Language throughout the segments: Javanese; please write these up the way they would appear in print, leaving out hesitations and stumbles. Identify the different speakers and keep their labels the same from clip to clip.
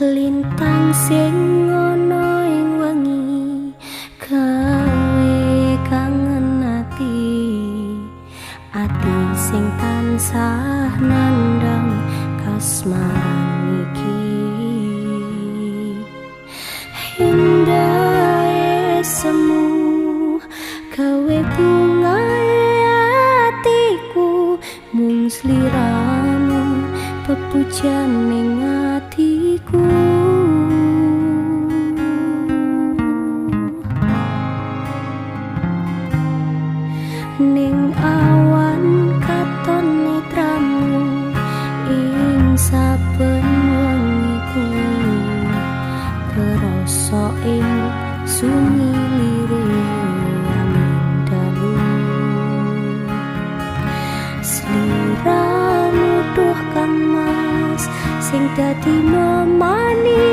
Speaker 1: Lintang sing ana ing wengi gawe kangen ati sing tansah nandhang kasmaran iki indah semu gawe bungae atiku mung sliramu pepujan ning atiku ning awan katon netramu ing saben wengiku kerasa ing sunyi dalu sliramu duh kang mas sing dadi memani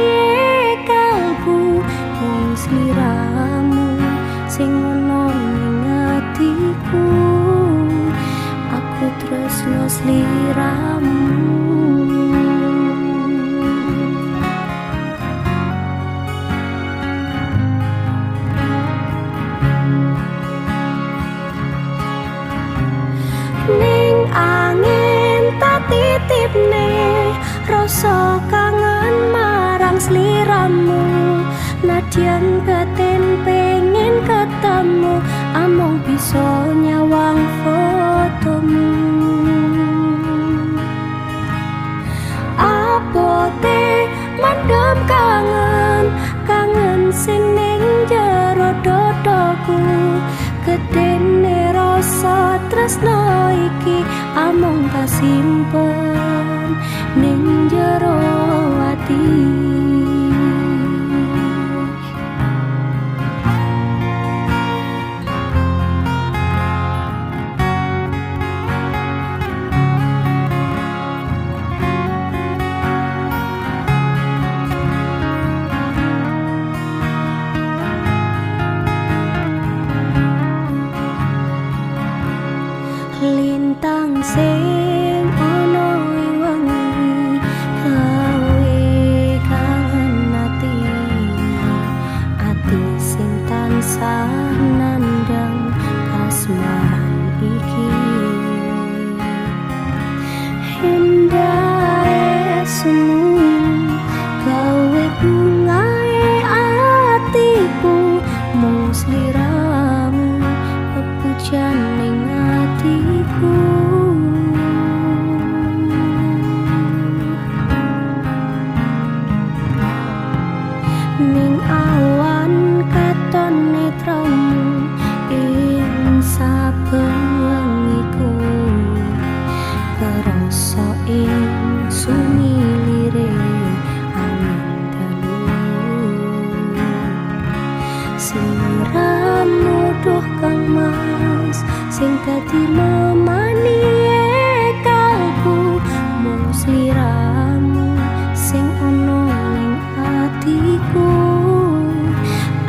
Speaker 1: kalbu wong sliramu sing ono ning atiku aku tresno sliramu ning angin tak titipne rasa kangen marang sliramu nadyan batin pengen ketemu among bisa nyawang fotomu abote mendem kangen sing ning jero dodoku gedene rasa tresno iki among kasimpen ning jero ati lintang sing ana ing wengi gawe kangen ati sing tansah nandhang kasmaran iki indah semu gawe bungae atiku mung sliramu pepujan ning atiku ning awan katon netramu ing saben wengiku kerasa ing sunyi lire angin dalu sliramu duh kang mas sing dadi memani kalbu mung sliramu sing ono ning atiku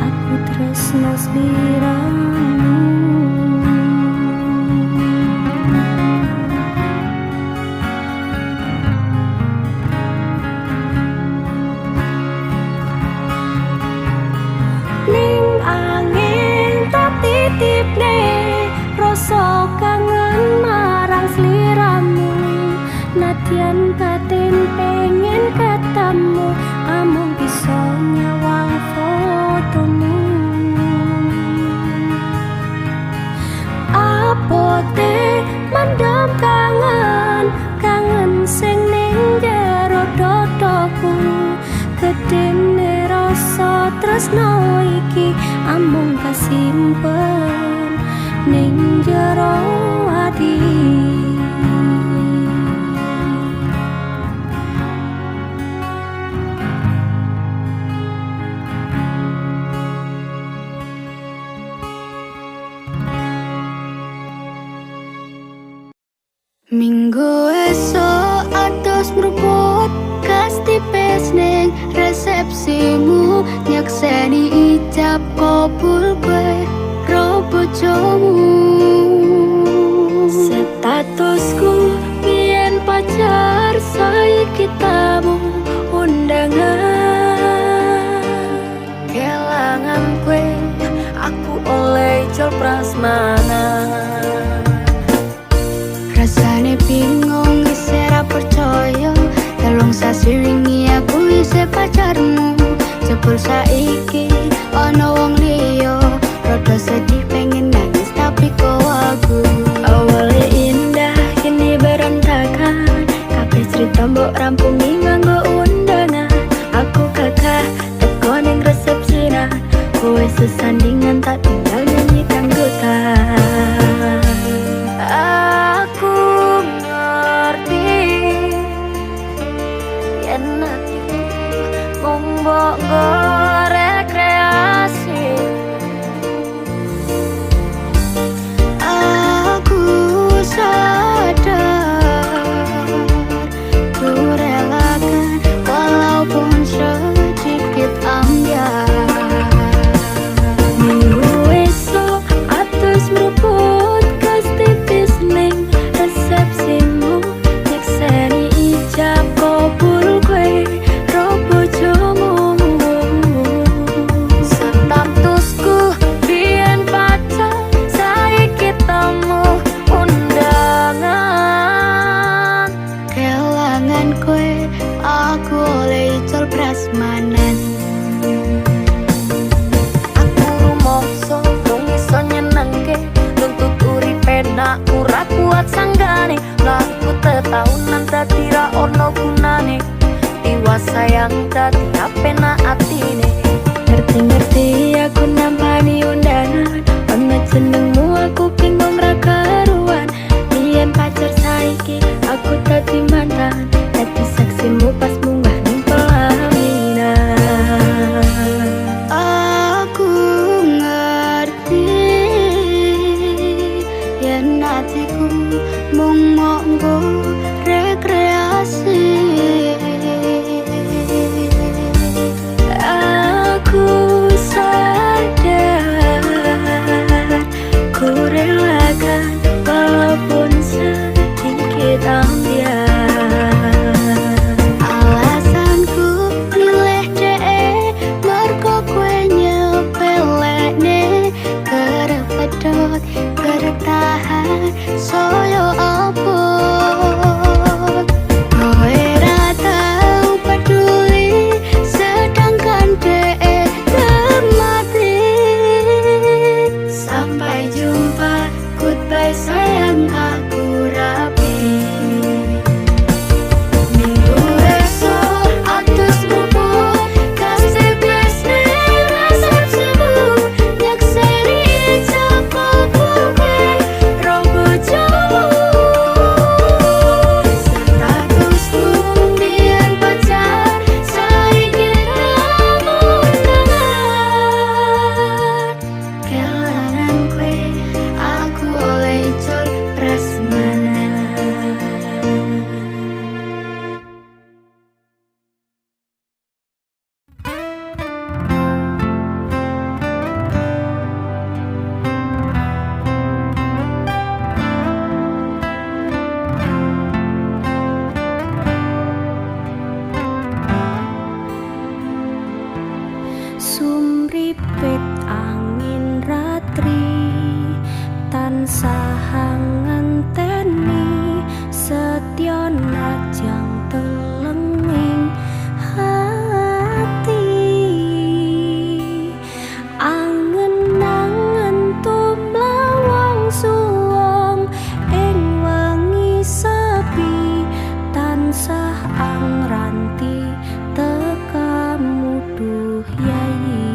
Speaker 1: aku tresno sliramu ning angin tak titipne rasa kangen marang sliramu nadyan batin pengen ketemu amung bisa nyawang fotomu abote mendem kangen sing ning jero dodoku gedene rasa tresno iki amung kasimpen ning jero ati. Minggu esok atus mruput kas tipis ning resepsimu, nyakseni ijab kabul kowe ro bojomu. Statusku biyen pacar, saiki tamu undangan. Kelangan kowe aku oleh ijol prasmanan. Rasane bingung isih ra percaya, telung sasi wingi aku isih pacarmu. Jebul saiki ana wong liya, rada sedih pengen nangis tapi kok aku. Awalnya indah kini berantakan, kabeh cerita mbok rampungi nganggo undangan. Aku kakak teko ning resepsinan, kowe sesandingan tak tinggal nyanyi dangdutan. Aku ngerti yen atiku mung mbok rekreasi. Aku sadar ku relakan walaupun sedikit ambiar. Minggu esok atus meruput kas tipis ning resepsimu, nyekseni ijab kabul kowe ro bojomu. Statusku biyen pacar, saiki tamu undangan. Kelangan kowe aku oleh ijol prasmanan. Aku rumangsa mung iso nyenengke, nuntut uripe nak ora kuat sanggane. Laku tetahunan dadi ra ono gunane, tiwas sayang dadi apenak atine. Ngerti-ngerti aku nampani undangan, ono jenengmu aku bingung ra karuan. Biyen pacar saiki aku dadi mantan, dadi saksimu pas munggah ning pelaminan. Aku ngerti yen atiku mung monggo rekreasi. Aku sadar ku relakan walaupun sedikit ambiar. Alasanku milih dhek mergo kowe nyepelekne, kerep pedot kerep tahan soyo apa. Kowe ra tau peduli sedangkan dhek mati. Sampai jumpa, goodbye sayang, aku rapi. Minggu esok atus mruput kas tipis ning resepsimu, nyakseni ijab kabul kowe ro bojomu. Statusku biyen pacar, saiki tamu undangan. Kelangan kowe aku oleh ijol prasmanan. Sumripit angin ratri, tansah ngenteni setya najang telenging hati. Angen-angen tumlawang suwung ing wengi sepi, tansah angranti tekamu duh yayi.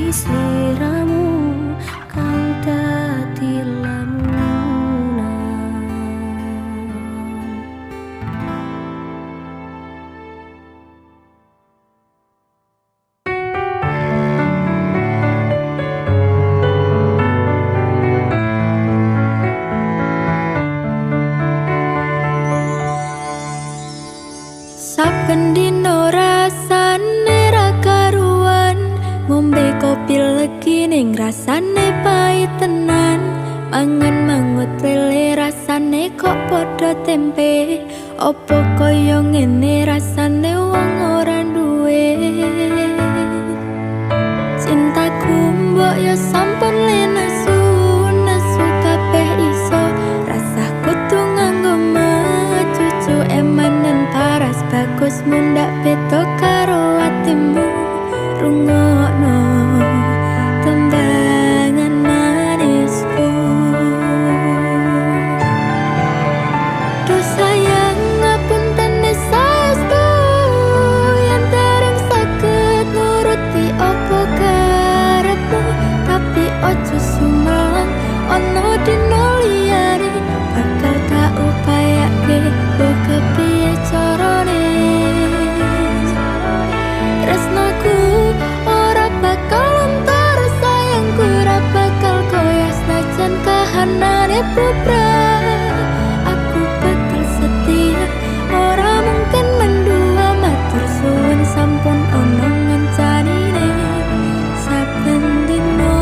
Speaker 1: sliramu kang dadi lamunan. Saben dino rasane ra karuan, ngombe kopi legi ning rasane pahit tenan. Mangan mangut lele rasane kok padha tempe, opo kaya ngene rasane wong ora duwe. Cintaku mbok ya sampun lenesu, nesu kabeh iso, rasah kudu nganggo cucu emanen paras bagus mundak beda karo atimu. Rungokno tembangan manisku, duh sayang ngapunten saestu yen dereng saged nuruti opo karepmu, tapi ojo sumelang ono dino liyane bakal tak upayake mbok kepiye carane. Tresnaku ora bakal lontar, sayangku ora bakal koyo senajan kahanane bubrah. Aku bakal setia, ora mungkin mendua, matur suwun sampun ono ngencanine saben dino.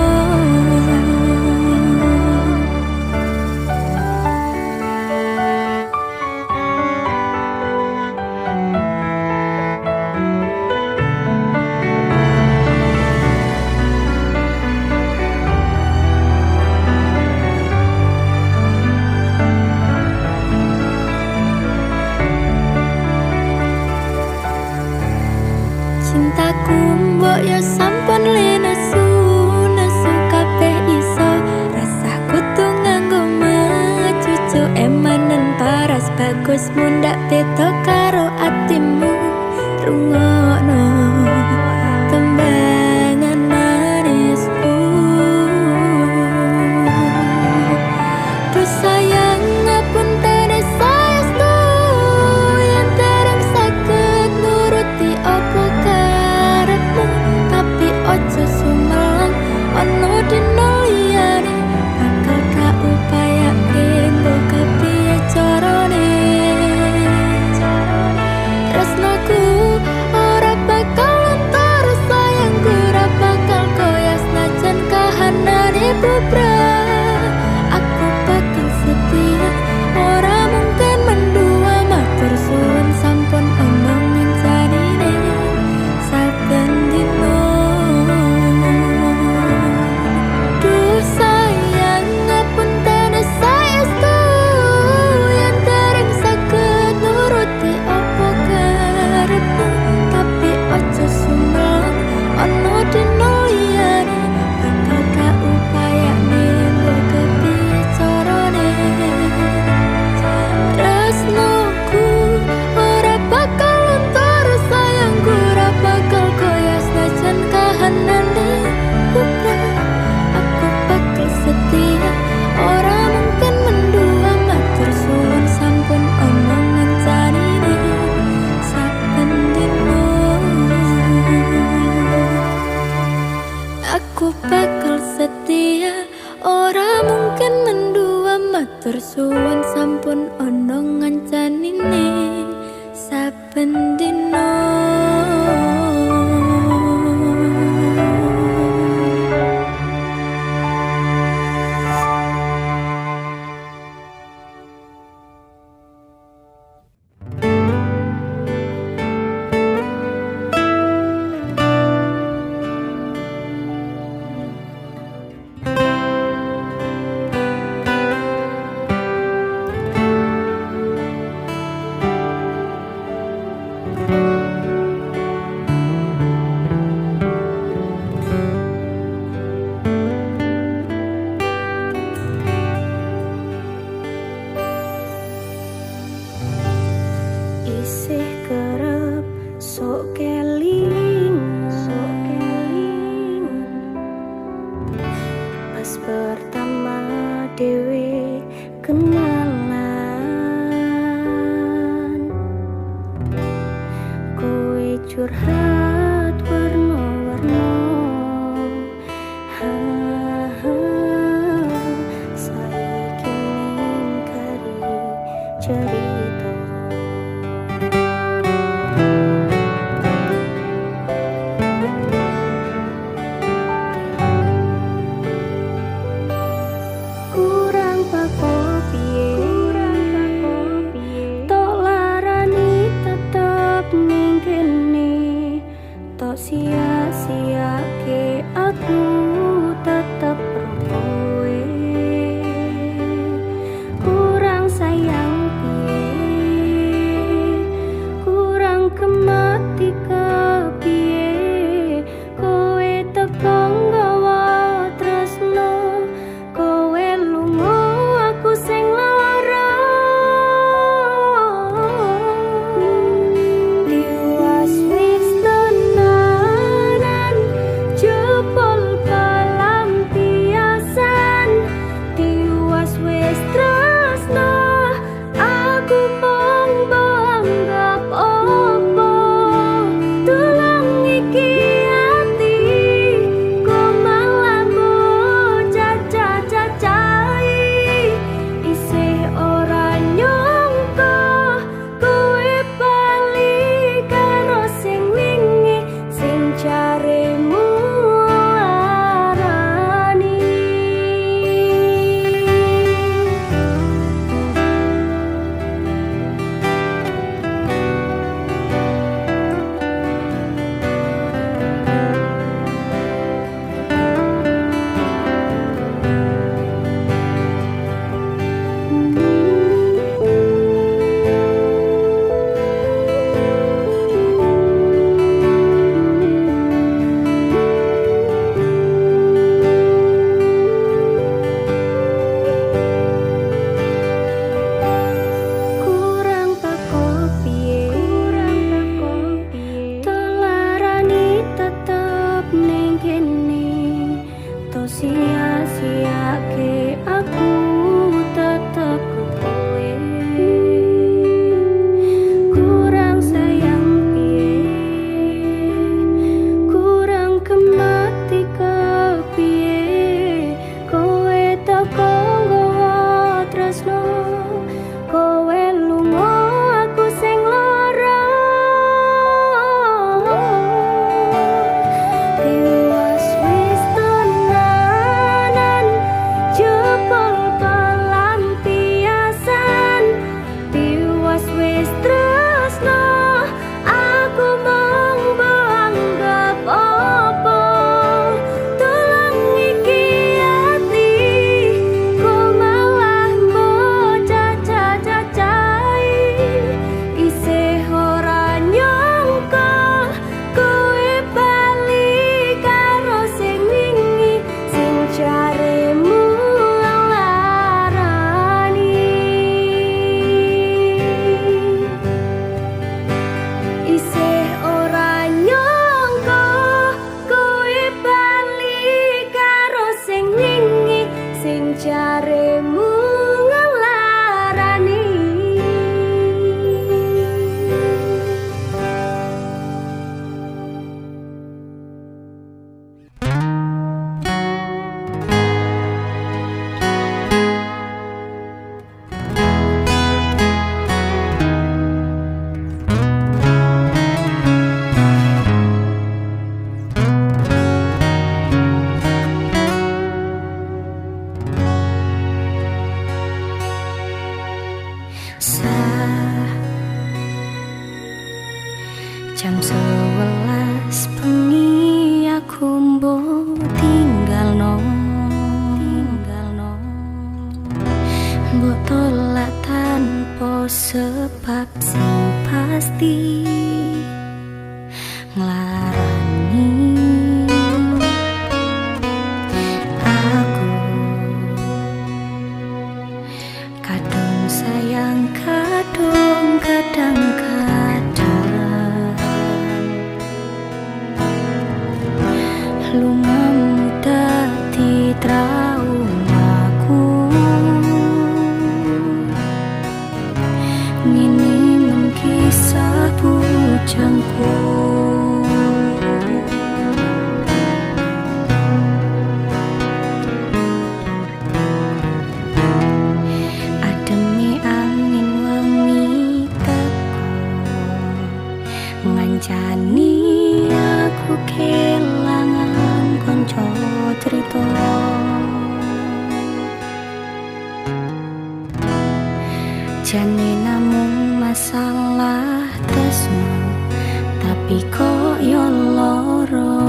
Speaker 1: Cintaku mbok ya sampun lenesu, nesu kabeh iso, rasah kudu nganggo cucu emanen paras bagus mundak beda karo atimu. Rungokno tembangan manisku, duh sayang ngapunten saestu yen dereng saged nuruti opo karepmu, tapi ojo sumelang ono dino liyane bakal gak upayake mbok kepiye carane. Tresnaku ora bakal lontar, sayangku ora bakal koyo senajan kahanane bubrah. Aku bakal setia, ora mungkin mendua, matur suwun sampun ono ngencanine saben dino. Duh sayang ngapunten saestu yen dereng saged nuruti opo karepmu, tapi ojo sumelang ono dino liyane bakal gak upayane mbok kepiye carane. Tresnaku ora bakal lontar, sayangku ora bakal koyo senajan kahanane bubrah. Aku bakal setia, ora mungkin mendua, matur suwun sampun ono ngencanine saben dino. Aku bakal setia, ora mungkin mendua, matur suwun sampun ono ngencanine saben dino. sia-siake aku tetep kowe. Kurang sayang piye, kurang kemati kepiye, kowe teko nggawa tresno, kowe lunga aku sing lara. Tiwas wis tenanan jebol pelampiasan, tiwas wis tresno aku mung anggap opo. Tulang iki ati kok malah bocah cacai, isih ora nyangka kowe bali karo sing wingi sing jaremu larani. Kurang teko piye, telarani tetep ning kene, to sia-siake aku tetep kowe. Kurang sayang piye, kurang kemati kepiye, kowe teko nggawa tresno, kowe lunga aku sing lara. Tiwas wis tenanan jebol pelampiasan, tiwas wis tresno aku mung anggap opo. Tulang iki ati kok malah bocah cacai, isih ora nyangka kowe bali karo sing wingi sing jaremu larani. Isih ora nyangka kowe bali karo sing wingi sing jaremu ngelarani. Jam 11 bengi aku mbok tinggalno, mbok tolak tanpa sebab sing pasti nglarani aku. Kadung sayang, kadung kadang-kadang lumamu dadi traumaku. Ngene kisah bujangku. Ademe angin wengi teko ngancani aku kelangan konco cerita. Jane namung masalah tresno, tapi kok yo loro.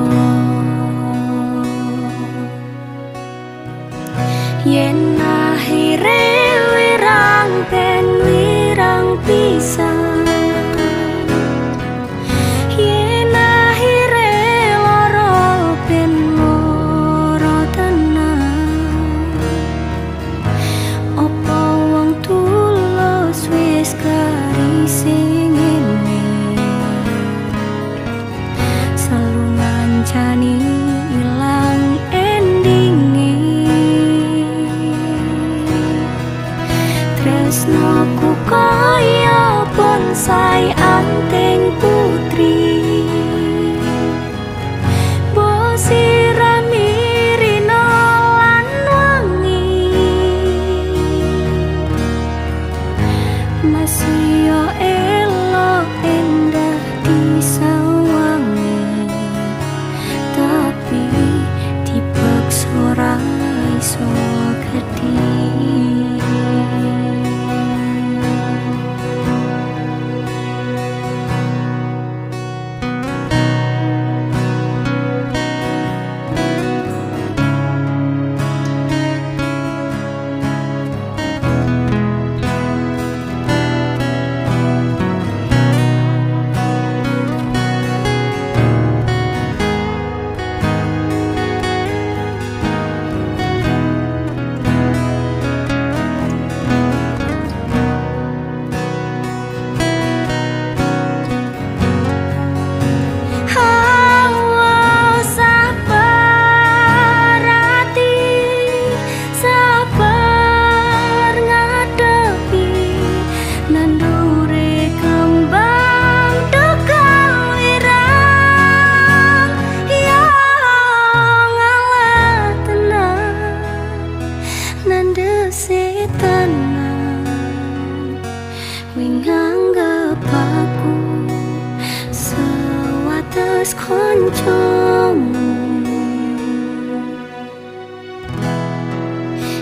Speaker 1: kancamu.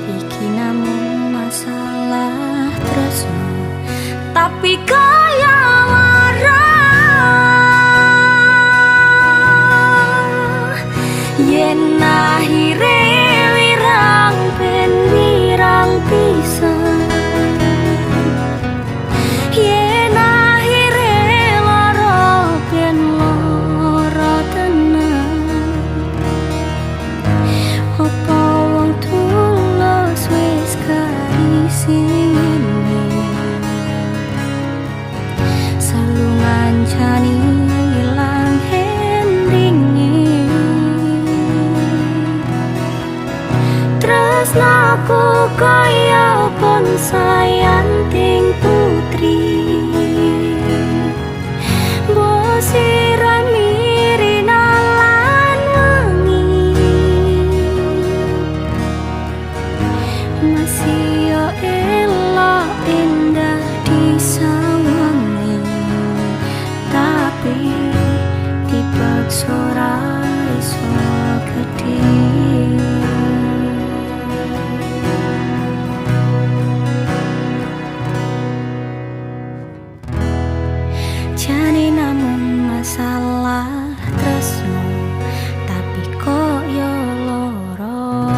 Speaker 1: Iki namung masalah tresno, tapi kaya lara yen akhire wirang ben wirang pisan. Yen akhire lara ben lara tenan. Apa wong tulus wis karisine selalu ngancani ilang endinge. Tresnaku kaya bonsayanting putri, bosiran mirina lan wangi, masih yo elok indah disawangi, tapi dipaksa ora iso gedhe. Jane namung masalah tresno, tapi kok yo loro.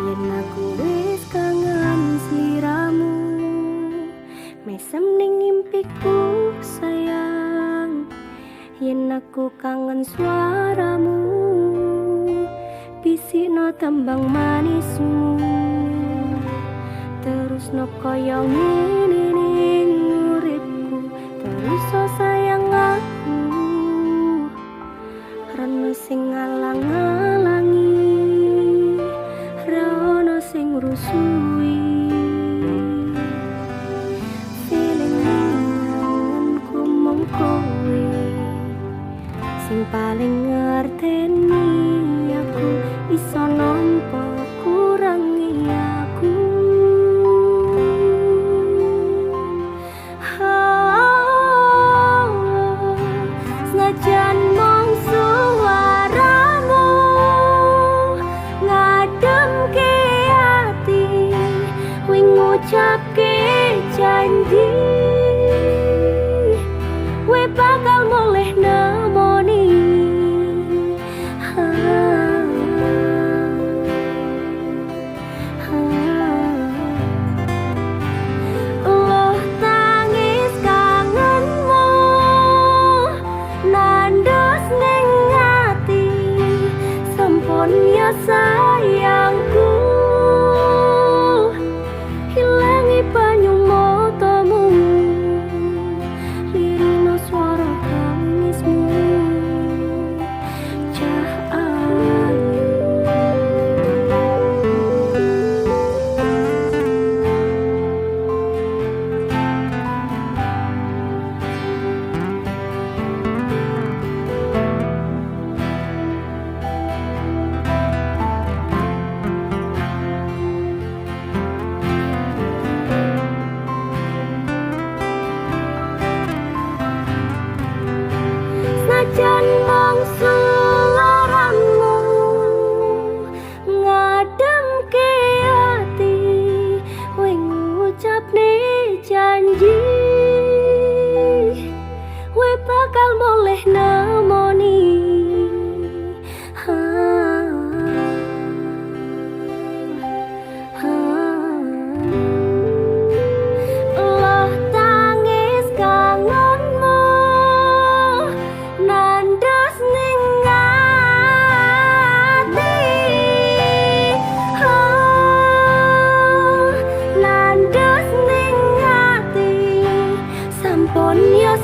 Speaker 1: Yen aku wis kangen sliramu, mesem ning impiku sayang. Yen aku kangen suaramu, bisikno tembang manismu. Terusno kaya ngene ning uripku, terus sayang aku. Rene sing ngalang-alangi, rono sing rusui. Feeling ku mung kowe sing paling ngerteni aku, iso nampa kurangi aku. Senajan mung suaramu ngademke ati, wing ngucapke janji, we bakal mulih nemoni. Loh tangis kangenmu nandos ning ati, sampun ya sayangku. Hilangi banyu matamu, lirino swara tangismu. Cah ayu senajan mung suaramu ngademke ati, wing ngucapne janji, we bakal mulih nemoni. Loh tangis kangenmu nandos ning ati, nandos ning ati, sampun yo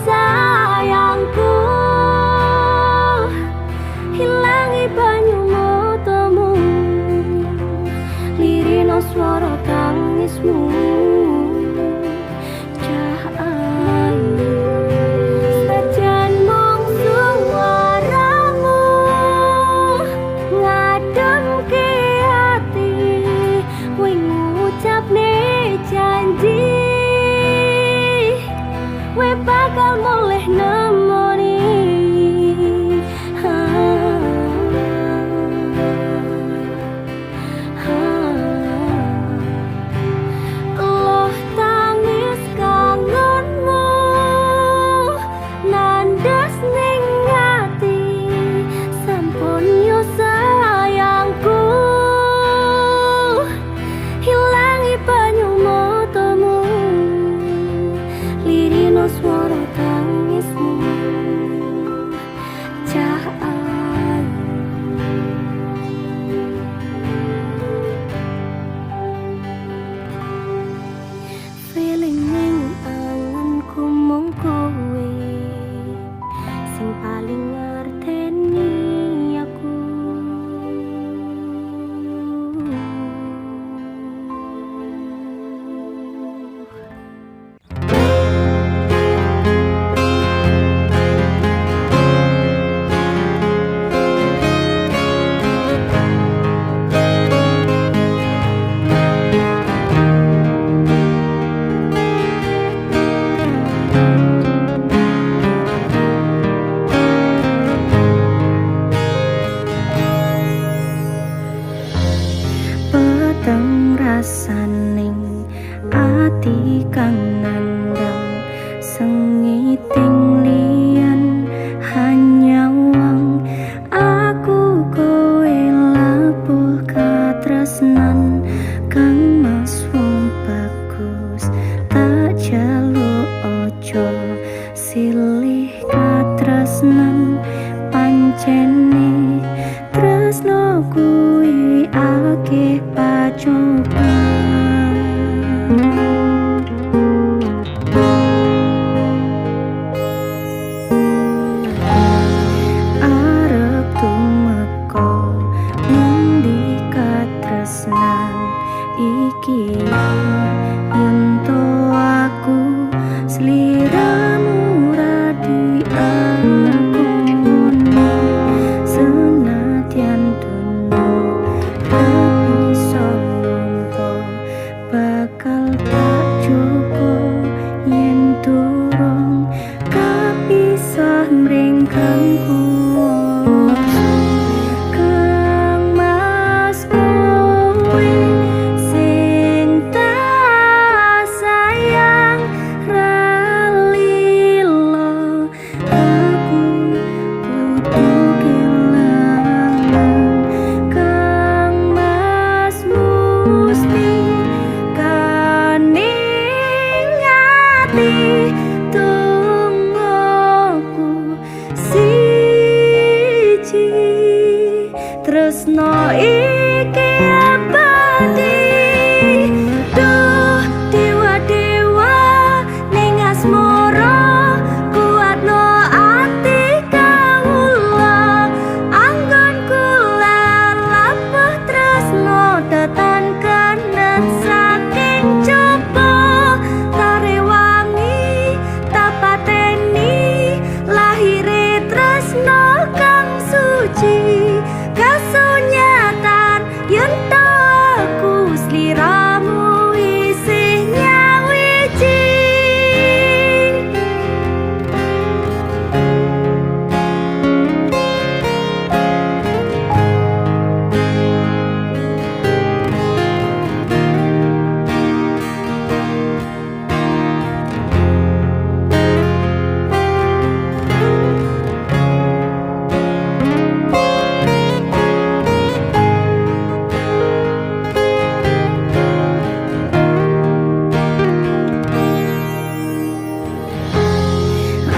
Speaker 1: katresnan pancene tresno kuwi akeh pacoban arep tumeka ngendi katresnan iki yen to aku sliramu radi akoni senadyan dono bisa nampa bakal tak cukup yen durung kapisah mringkang kuwasa kang mas kowe sing tak sayang ralilo aku kudu kelangan kang mas musti kaningati tungguku siji tresno iki abadi duh dewa-dewa ning asmara kuatno ati kawula anggon kula lapah tresno tetan kanet saking coba tarewangi tapateni lahire tresno kang suci kasunyatan yen aku sliramu isih nyawiji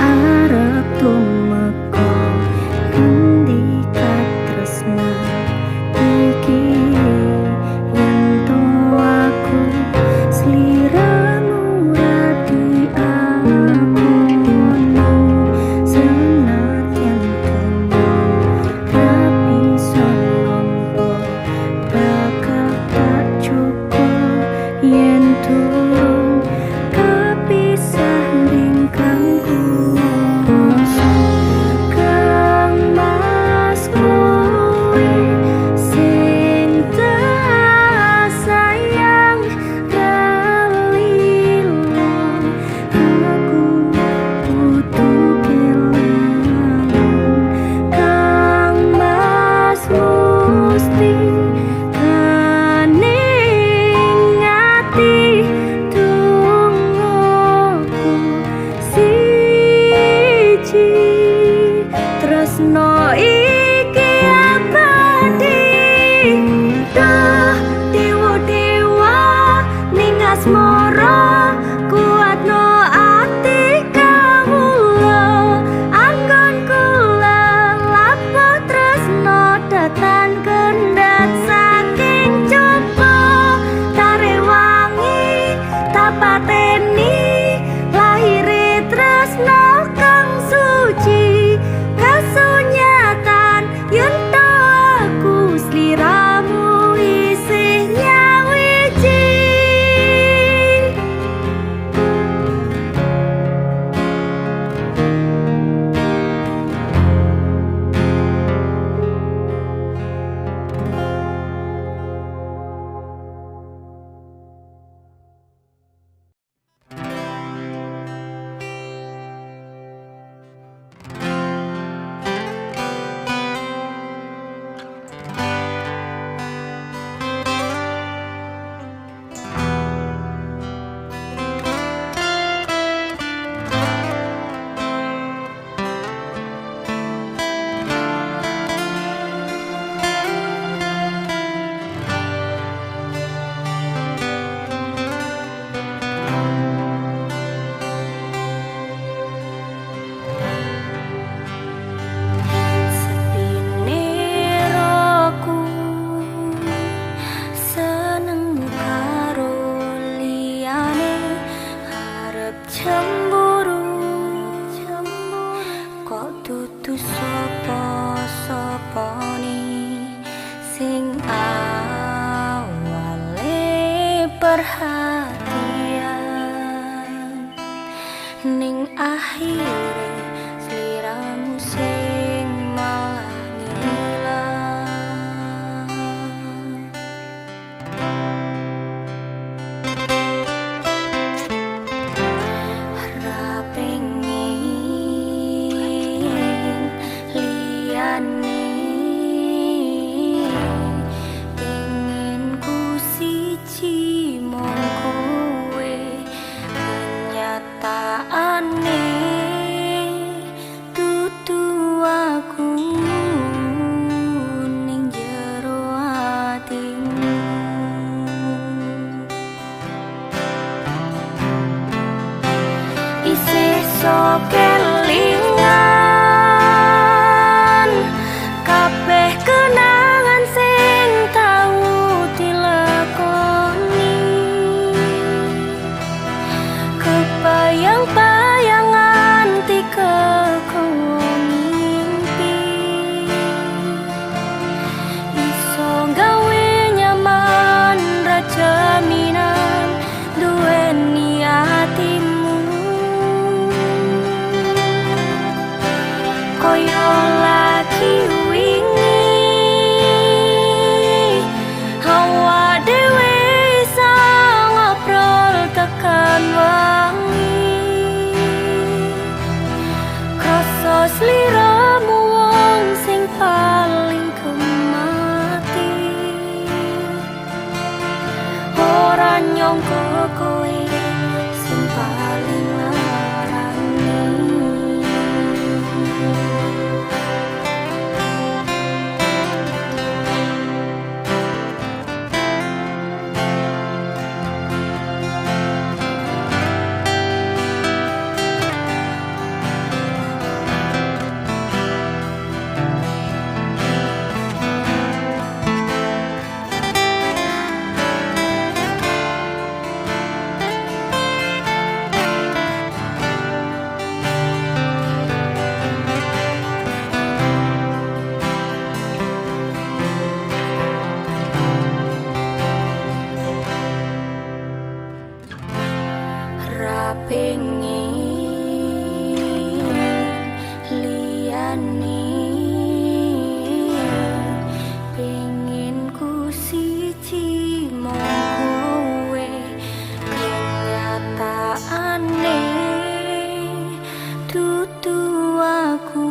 Speaker 1: arep tumeka ngendi katresnan iki yen to aku sliramu radi akoni senadyan dono bisa nampa bakal tak cukup yen durung kapisah mringkang kuwasa kang mas kowe sing tak sayang ralilo aku kudu kelangan kang mas musti kaningati tungguku siji tresno iki abadi duh dewa-dewa ning asmara kuatno ati kawula anggon kula lapah tresno tetan kendhat saking coba tarewangi tapateni lahire tresno kang suci kasunyatan Sapa-sapane sing awale perhatian ning akhire sliramu sing malah ngilang. Ra pengin liyane, pengin ku siji mung kowe, kenyataane dudu aku ning jero atimu. Isih sok kelingan kabeh kenangan sing tau dilakoni, kebayang-bayangan tika kowe mimpi, iso gawe nyaman ra jaminan duweni atimu. Koyo lagi wingi hawa dewe sang ngobrol tekan wangi, krasa sliramu wong sing paling kemati. Ora nyangka kowe sing paling larani. Ra pengin liyane, pengin ku siji mung kowe, kenyataane dudu aku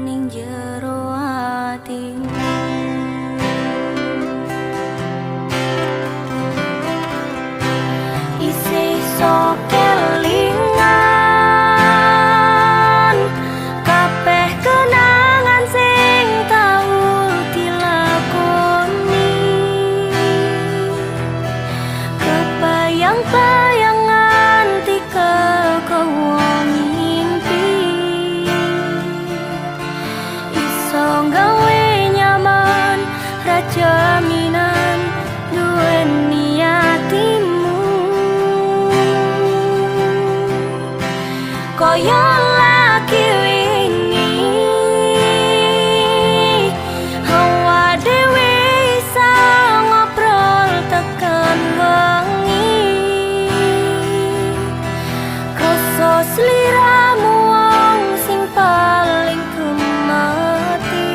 Speaker 1: ning jero atimu. Isih sok kelingan kabeh kenangan sing tau dilakoni, kebayang-bayangan tika kowe mimpi, iso gawe nyaman ra jaminan duweni atimu. Koyo lagi wingi hawa dewe sang ngobrol tekan wangi, krasa sliramu wong sing paling kemati.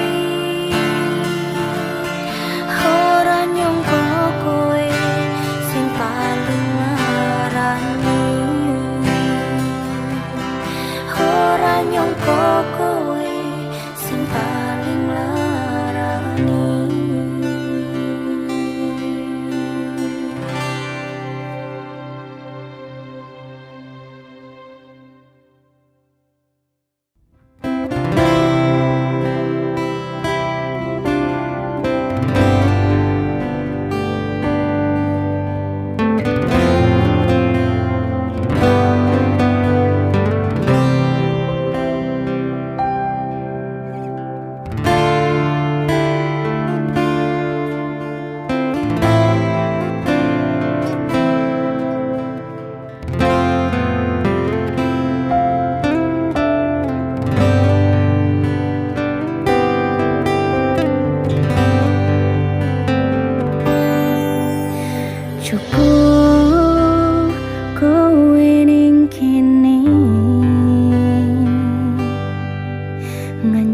Speaker 1: Ora nyangka kowe sing paling larani. Ora nyangka kowe sing paling larani.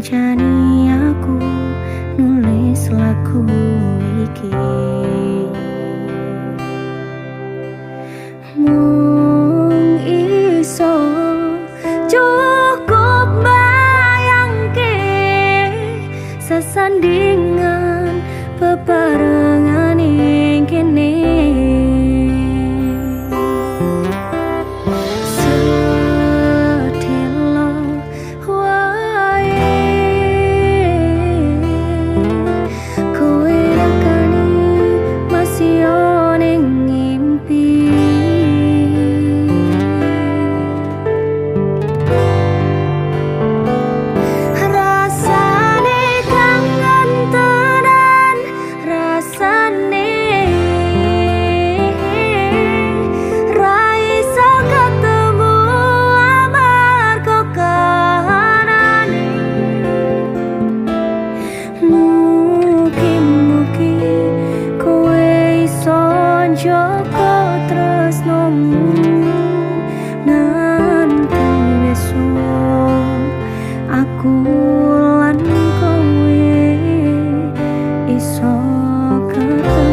Speaker 1: ngancani aku nulis lagu iki. Mung iso cukup bayangke sesandingan bebarengan ing kene. Joko tresnomu nganti besok aku lan kowe iso ketemu.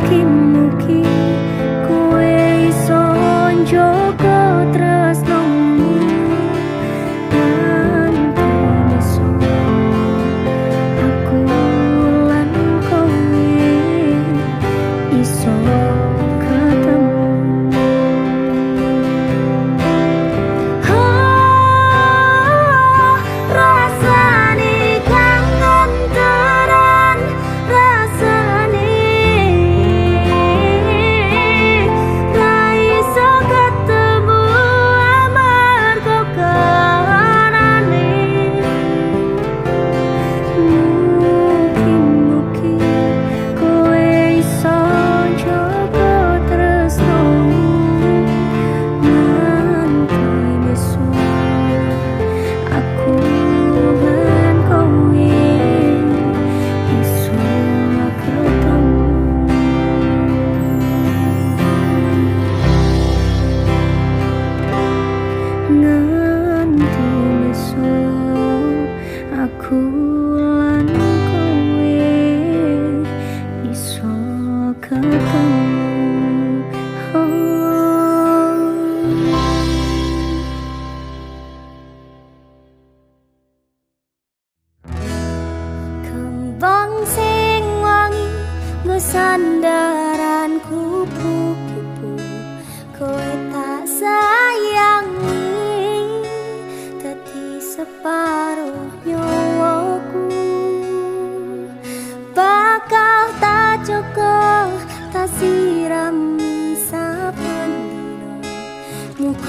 Speaker 1: Mugi-mugi kowe iso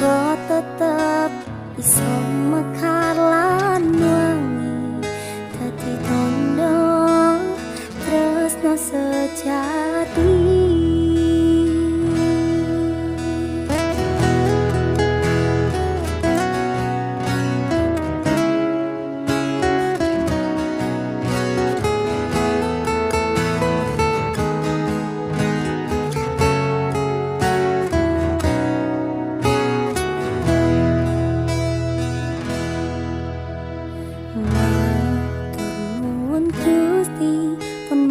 Speaker 1: muga tetep iso mekar lan wangi dadi tondo tresno sejati.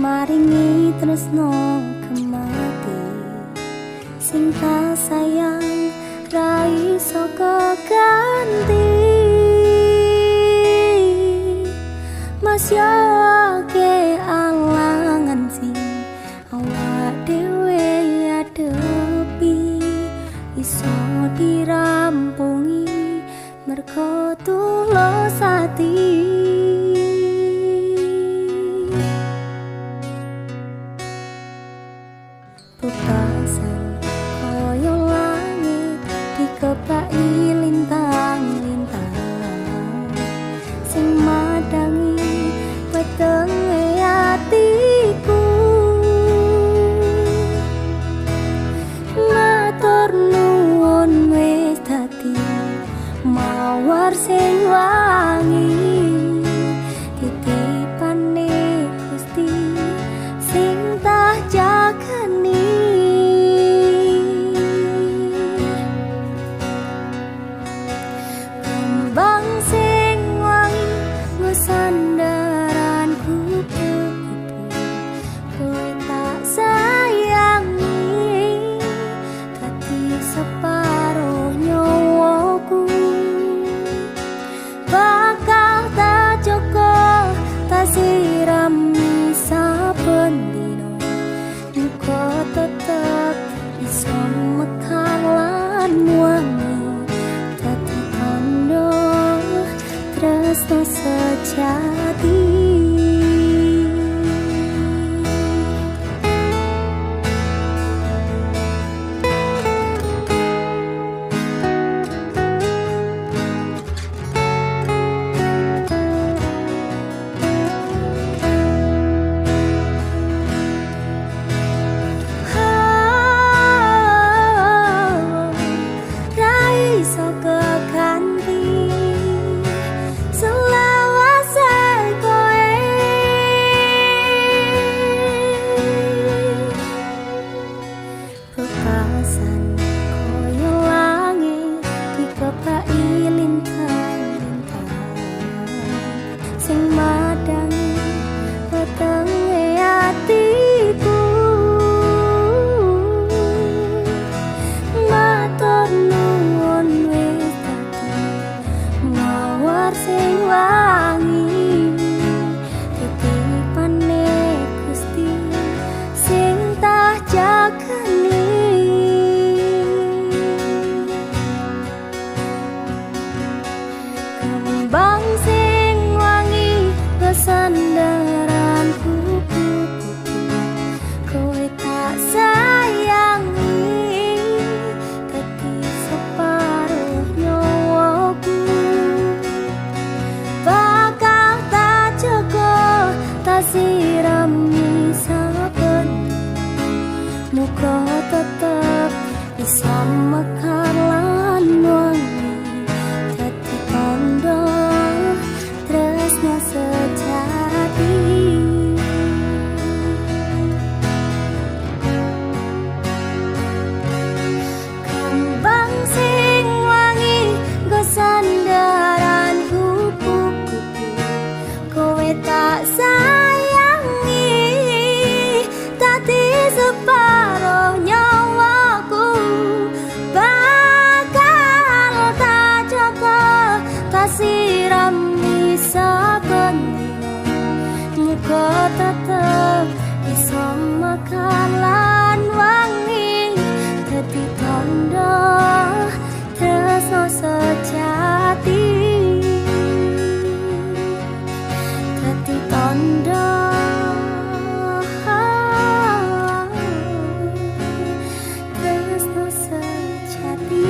Speaker 1: Maringi tresno kemati sing tak sayang ra iso keganti. Masya ke alangan sing awak dhewe adepi iso dirampungi mergo tulus ati. Pupasan koyo langit dikepai lintang-lintang sing madangi wetenge atiku. Matur nuwun wis dadi mawar sing wangi titipane Gusti sing tak jagani. Kembang sing wangi ngesandaran kupu-kupu kowe tak sayangi dadi separuh nyawaku. Bakal tak joko tak sirami saben dino muga tetep iso mekar lan wangi dadi tondo tresno sejati. Pupasan koyo langit dikepai lintang-lintang sing madangi wetenge atiku. Matur nuwun wis dadi mawar sing wangi titipane Gusti sing tak jagani. Kembang sing wangi kesandaran kupu-kupu kowe tak sayangi dadi separuh nyawaku. Bakal tak jaga tak sirami saben muga tetep iso mekar lan wangi dadi tondo tresno sejati. Kembang sing wangi nggo sandaran kupu-kupu kowe tak sayangi dadi separuh nyawaku. Bakal tak jaga tak sirami saben dino muga tetep iso mekar lan wangi dadi tondo tresno sejati. Dadi tondo tresno sejati.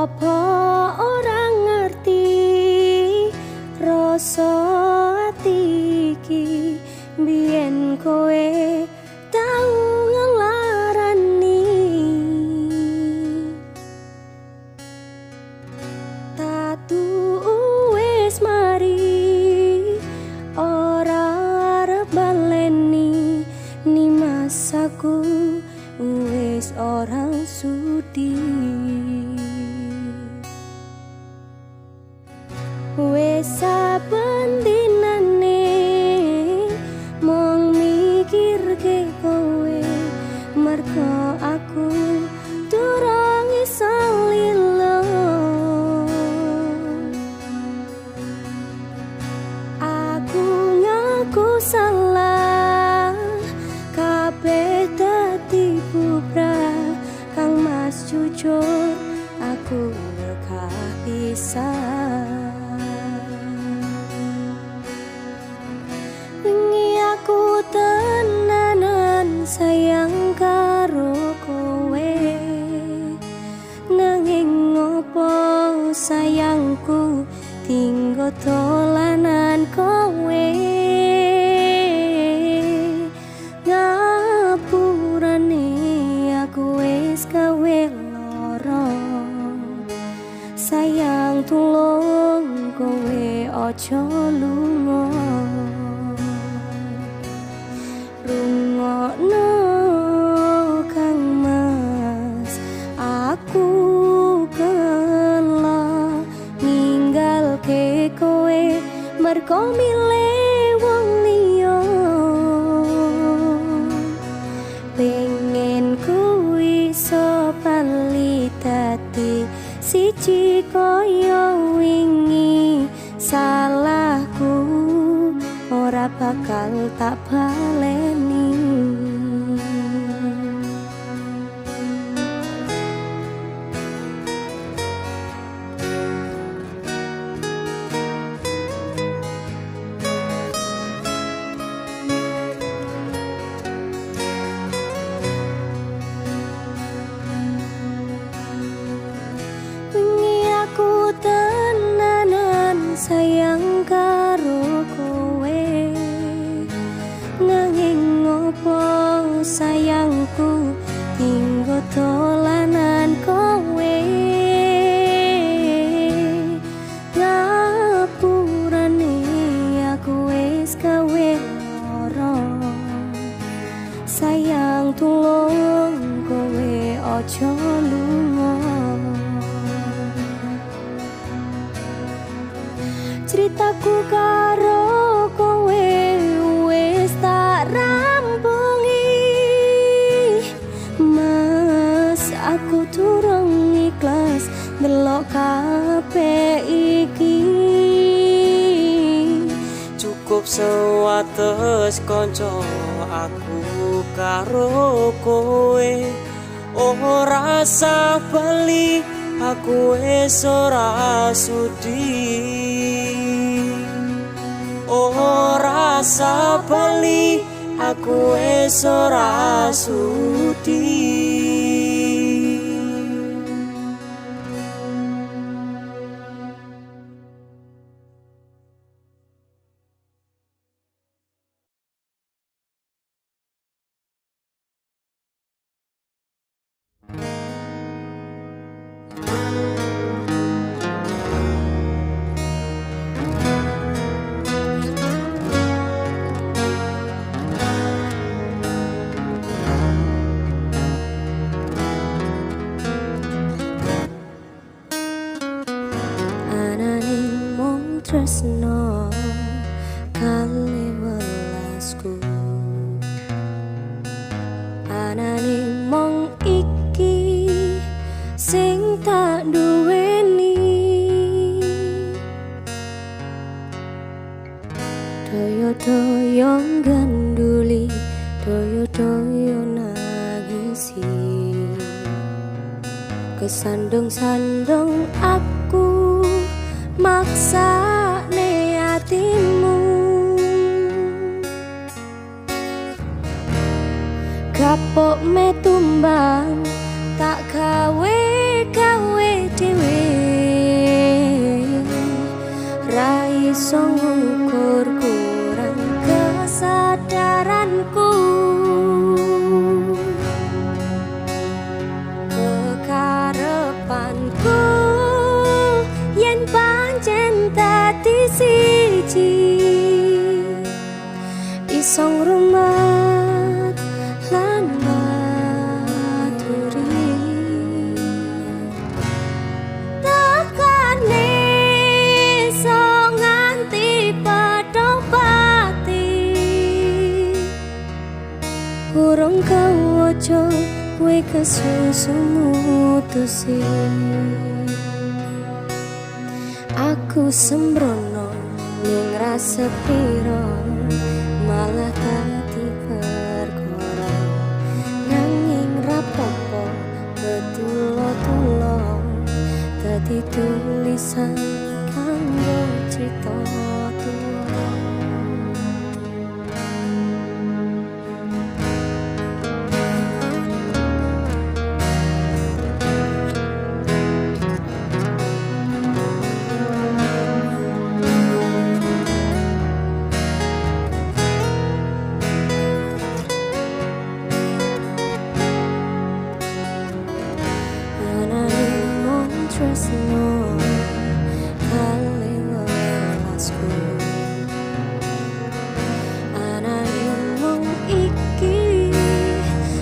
Speaker 1: Apa orang ngerti rasa ati iki biyen kowe tau ngelarani tatu wis mari ora arep baleni ni masaku wis orang sudi wis saben dinane mung mikirke kowe mergo aku durung iso lilo aku ngaku salah kabeh dadi bubrah kang mas jujur aku lekah bisa aku tenanan sayang karo kowe nanging ngopo sayangku tinggo dolanan kowe ngapurane aku wis gawe lara sayang tulung kowe aja lunga rungokno kang mas aku kela ninggalke kowe mergo milih wong liya pengen ku iso bali dadi siji kaya wingi salahku ora bakal tak baleni wingi aku tenanan sayang karo kowe nanging ngopo sayangku tinggo dolanan kowe ngapurane aku wis gawe lara sayang tulung kowe aja lunga ceritaku karo kowe wis tak rampungi mas aku durung ikhlas delok kabeh iki
Speaker 2: cukup sewates kanca aku karo kowe ora sah bali aku wis ora sudi ora sah bali aku wis ora sudi
Speaker 1: tresno kali welasku anane mong iki sing tak duweni doyo-doyo ganduli doyo-doyo nangisi kesandung-sandung aku maksa ne hatimu kapok me tumbang tak gawe dhewe kesusumu mutusi. Aku sembrono ning rasa piro malah dadi perkara nanging rapopo betulo-tulo dadi tulisan kanggo crita tuwa. Tresno kali welasku anane mung iki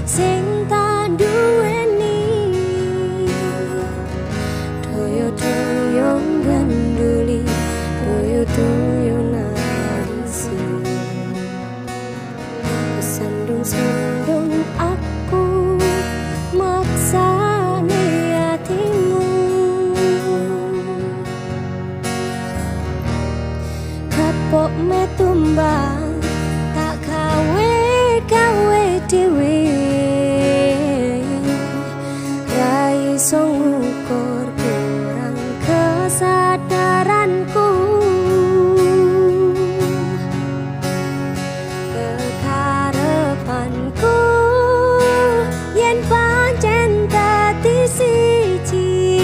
Speaker 1: sing tak duweni doyo-doyo ganduli doyo-doyo narisi sandung-sandung aku maksane hatimu kapok metumbang tak gawe dhewe ra iso ngukur kurang kesadaranku kekarepanku yen pancen dadi siji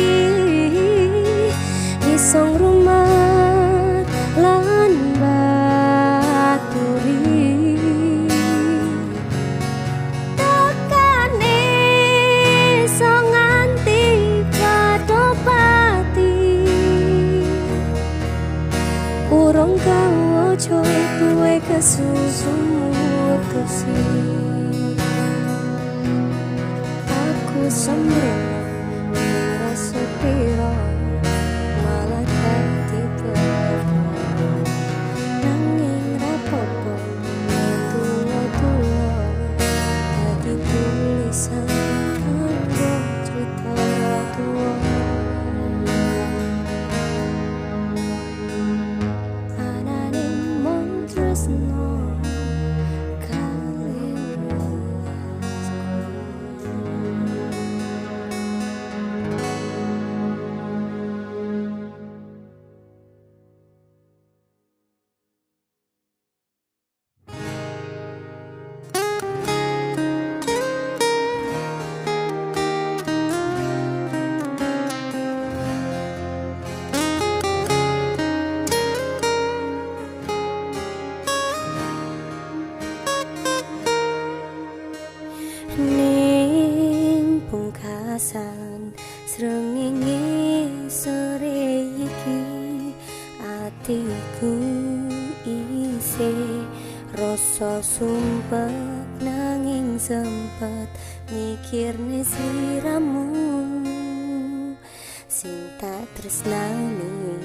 Speaker 1: iso ngrumat lan baturi tekane iso nganti kadopati urung kawojo duwe kesusumu mutusi. Aku sembrono rasa piro malah dadi perkara nanging rapopo tulo-tulo dadi tulisan kanggo crita tuwa. Anane mung tresno kali ning pungkasan srengenge sore iki atiku isih rasa sumpek nanging sempet mikirne sliramu sing tak tresnani.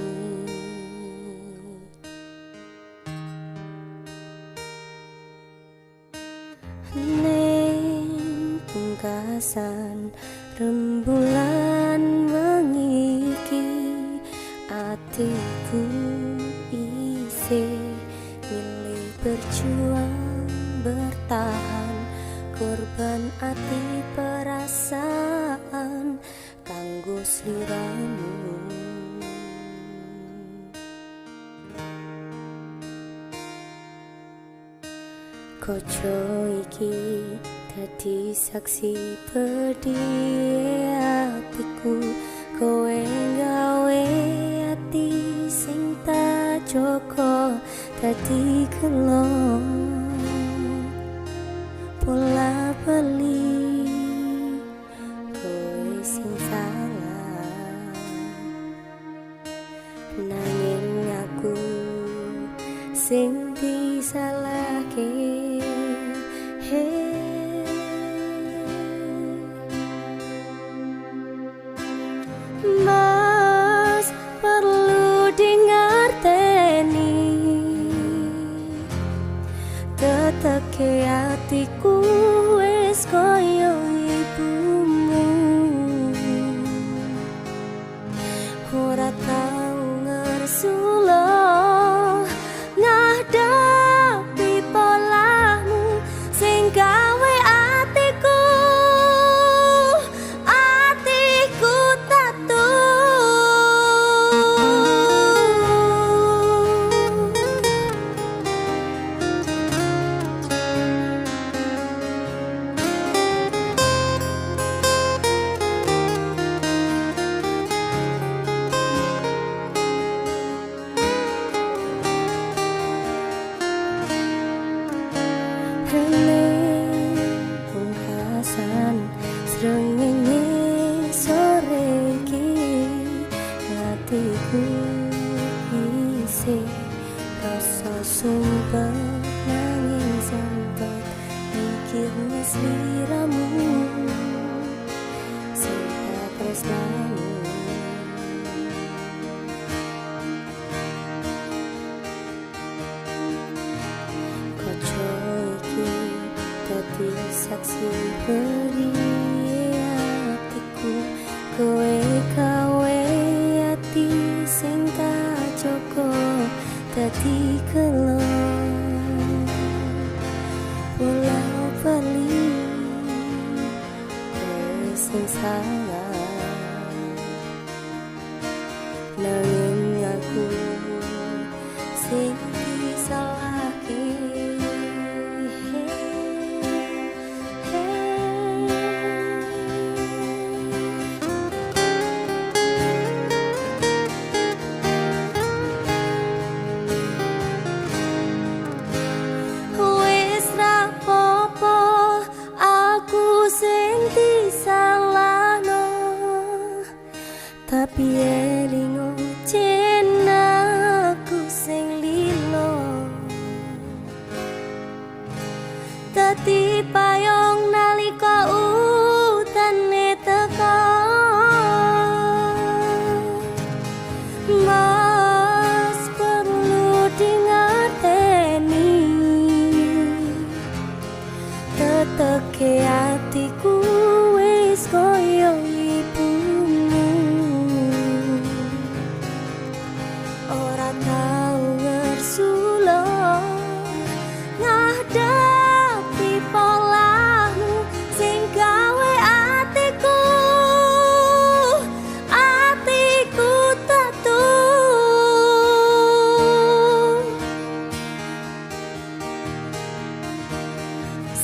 Speaker 1: Pungkasan rembulan wengi iki atiku isih milih berjuang bertahan korban ati perasaan kanggo sliramu. Koco iki dadi saksi pedih atiku kowe gawe ati sing tak joko dadi gelo pola bali kowe sing salah nanging aku sing disalahke. Mas perlu dingerteni teteke atiku wis koyo ibumu tresnamu. Kaca iki dadi saksi perih atiku, kowe gawe ati sing tak jaga dadi kelon. Walau bali kowe sing salah, nanging aku sing disalahke. Wis ra apa-apa, aku sing disalahno, tapi elingo jen aku sing lilo. Dadi payung nalika utane teka, mas perlu dingateni, teteke atiku wis koyo ibumu. Ora tau ngersulo ngadapi polahmu sing gawe atiku tatu.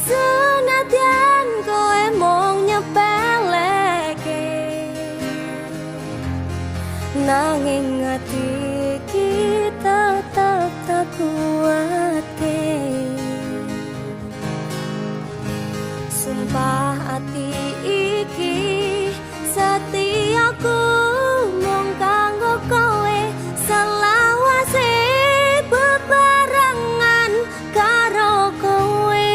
Speaker 1: Senadyan kowe mung nyepeleke, nanging ati kita tetap tak kuatke. Sumpah ati iki setiaku mung kanggo kowe, selawase bebarengan karo kowe,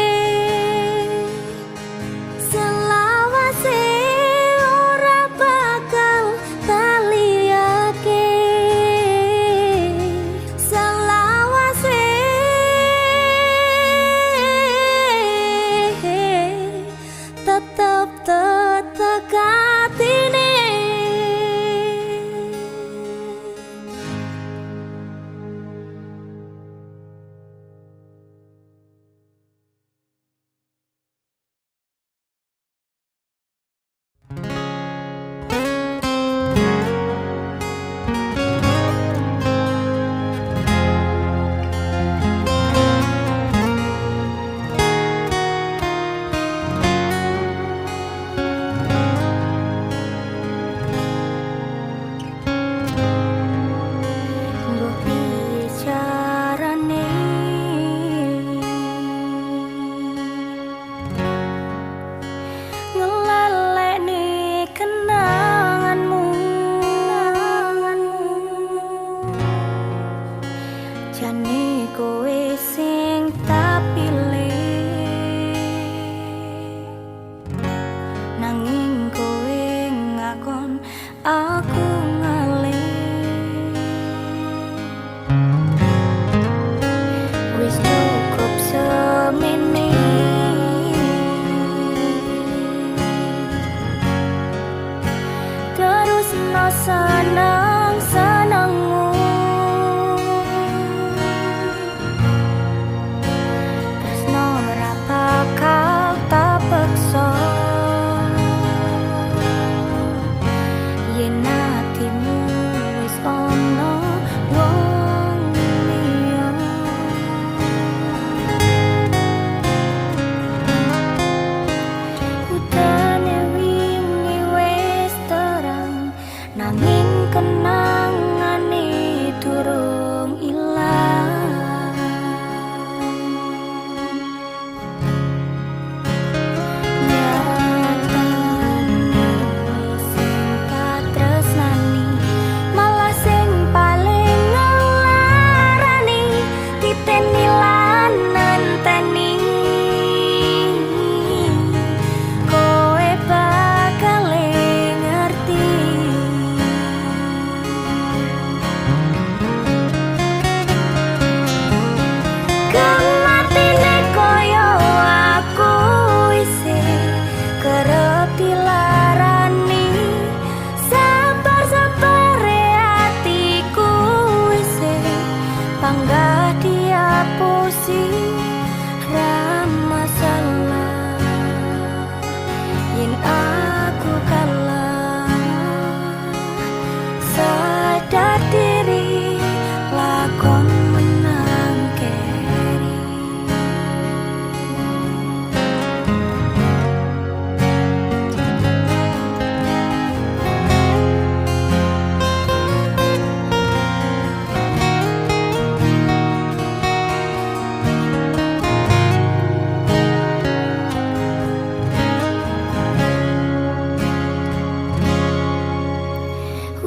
Speaker 1: selawase ora bakal taliyake, selawase tetep tetek atine. Mbok piye carane ngelalekne kenanganmu, jane kowe sing tak pilih, nanging kowe ngakon aku ngalih. Wis cukup semene, terus no seneng-senengmu, tresno ora bakal tak peksa. Yen atimu wis ono wong liya, utane wingi wis terang, nanging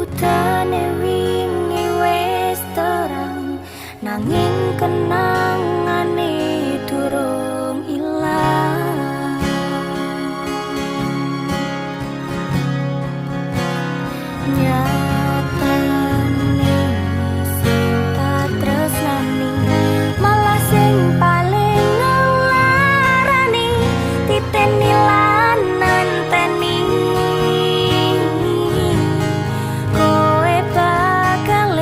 Speaker 1: Butane wingi wis terang, nanging kenangane durung ilang. Nyatane sing tak tresnani malah sing paling ngelarani, titeni lan nanteni kowe bakal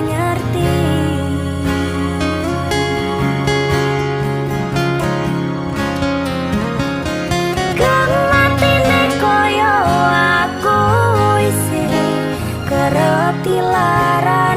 Speaker 1: ngerti. Kematine koyo aku isih kerep dilarang.